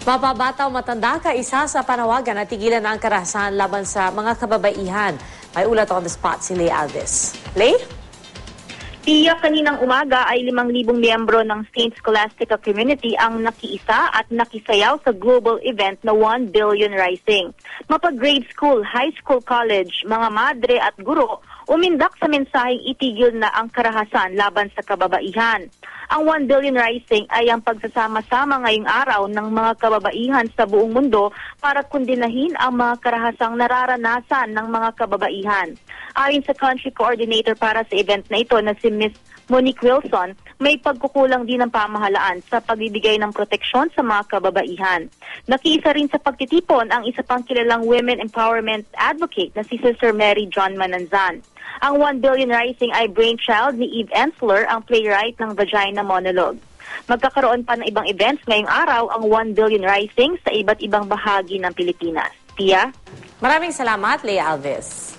Mapabata o matanda, kaisa sa panawagan na tigilan ang karahasan laban sa mga kababaihan. May ulat on the spot si Lay Alves. Lay? Tiyak kaninang umaga ay 5,000 miyembro ng Saint Scholastica community ang nakiisa at nakisayaw sa global event na 1 billion rising. Mapag-grade school, high school, college, mga madre at guro, umindak sa mensaheng itigil na ang karahasan laban sa kababaihan. Ang 1 billion rising ay ang pagsasama-sama ngayong araw ng mga kababaihan sa buong mundo para kundinahin ang mga karahasang nararanasan ng mga kababaihan. Ayon sa country coordinator para sa event na ito na si Ms. Monique Wilson, may pagkukulang din ng pamahalaan sa pagbibigay ng proteksyon sa mga kababaihan. Nakiisa rin sa pagtitipon ang isa pang kilalang women empowerment advocate na si Sister Mary John Mananzan. Ang 1 billion rising ay brainchild ni Eve Ensler, ang playwright ng Vagina Monologue. Magkakaroon pa ng ibang events ngayong araw ang 1 billion rising sa iba't ibang bahagi ng Pilipinas. Pia? Maraming salamat, Lay Alves.